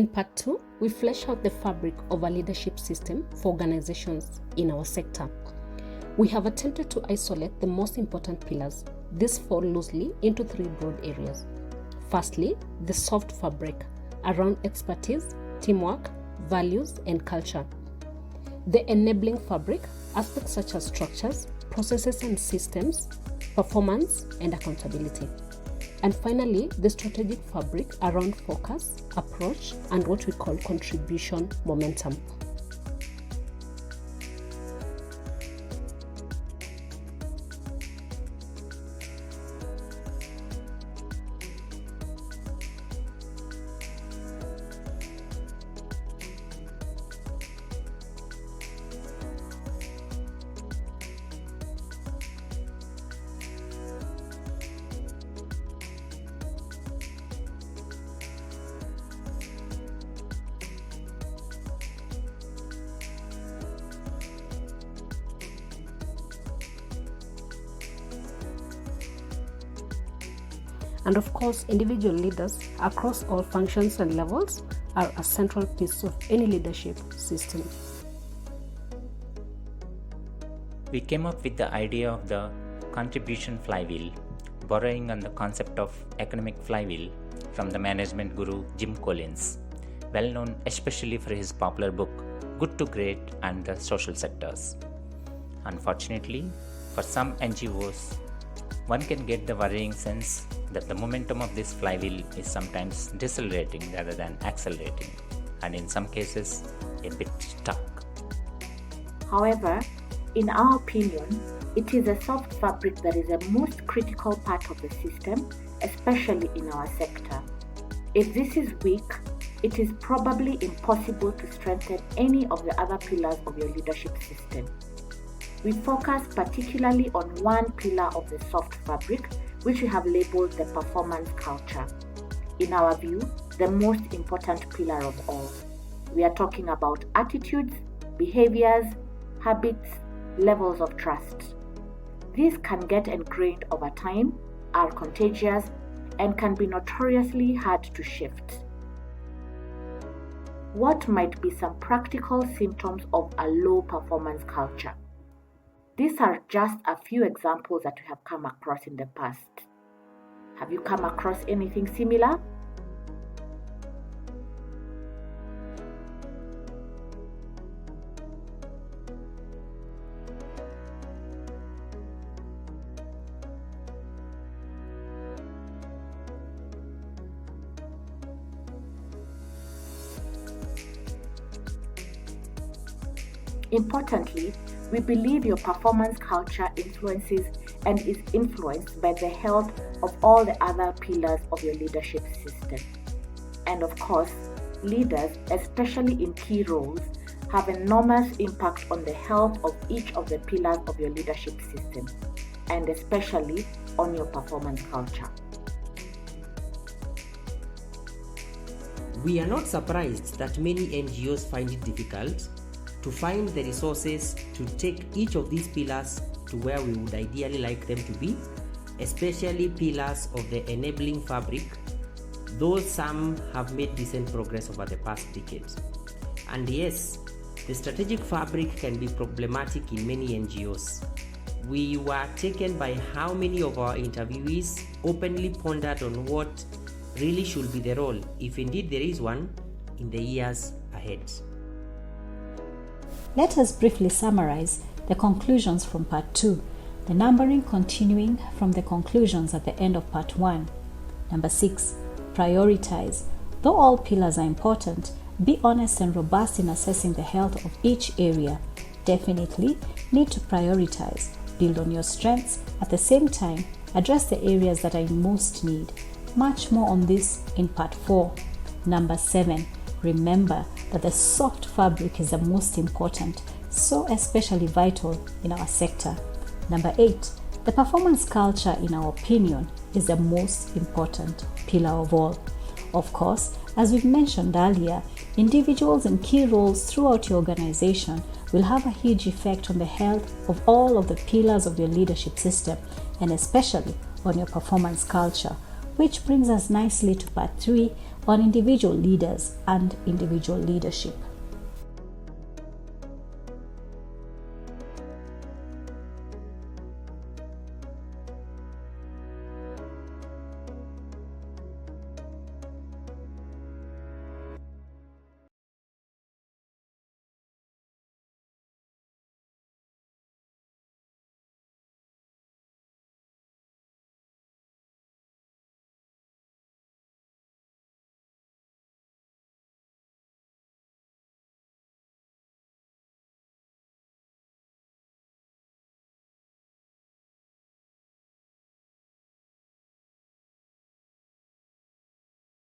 In part 2, we flesh out the fabric of a leadership system for organizations in our sector. We have attempted to isolate the most important pillars. These fall loosely into 3 broad areas. Firstly, the soft fabric around expertise, teamwork, values, and culture. The enabling fabric, aspects such as structures, processes and systems, performance, and accountability. And finally, the strategic fabric around focus, approach, and what we call contribution momentum. And of course, individual leaders across all functions and levels are a central piece of any leadership system. We came up with the idea of the contribution flywheel, borrowing on the concept of economic flywheel from the management guru Jim Collins, well known especially for his popular book Good to Great and the Social Sectors. Unfortunately, for some NGOs, one can get the worrying sense that the momentum of this flywheel is sometimes decelerating rather than accelerating, and in some cases, a bit stuck. However, in our opinion, it is the soft fabric that is the most critical part of the system, especially in our sector. If this is weak, it is probably impossible to strengthen any of the other pillars of your leadership system. We focus particularly on one pillar of the soft fabric, which we have labeled the performance culture. In our view, the most important pillar of all. We are talking about attitudes, behaviors, habits, levels of trust. These can get ingrained over time, are contagious, and can be notoriously hard to shift. What might be some practical symptoms of a low performance culture? These are just a few examples that we have come across in the past. Have you come across anything similar? Importantly, we believe your performance culture influences and is influenced by the health of all the other pillars of your leadership system. And of course, leaders, especially in key roles, have enormous impact on the health of each of the pillars of your leadership system, and especially on your performance culture. We are not surprised that many NGOs find it difficult to find the resources to take each of these pillars to where we would ideally like them to be, especially pillars of the enabling fabric, though some have made decent progress over the past decades. And yes, the strategic fabric can be problematic in many NGOs. We were taken by how many of our interviewees openly pondered on what really should be the role, if indeed there is one, in the years ahead. Let us briefly summarize the conclusions from Part 2, the numbering continuing from the conclusions at the end of Part 1. Number 6, prioritize. Though all pillars are important, be honest and robust in assessing the health of each area. Definitely need to prioritize, build on your strengths, at the same time, address the areas that are in most need. Much more on this in Part 4. Number 7, remember that the soft fabric is the most important, so especially vital in our sector. Number 8, the performance culture, in our opinion, is the most important pillar of all. Of course, as we've mentioned earlier, individuals in key roles throughout your organization will have a huge effect on the health of all of the pillars of your leadership system, and especially on your performance culture, which brings us nicely to Part 3 on individual leaders and individual leadership.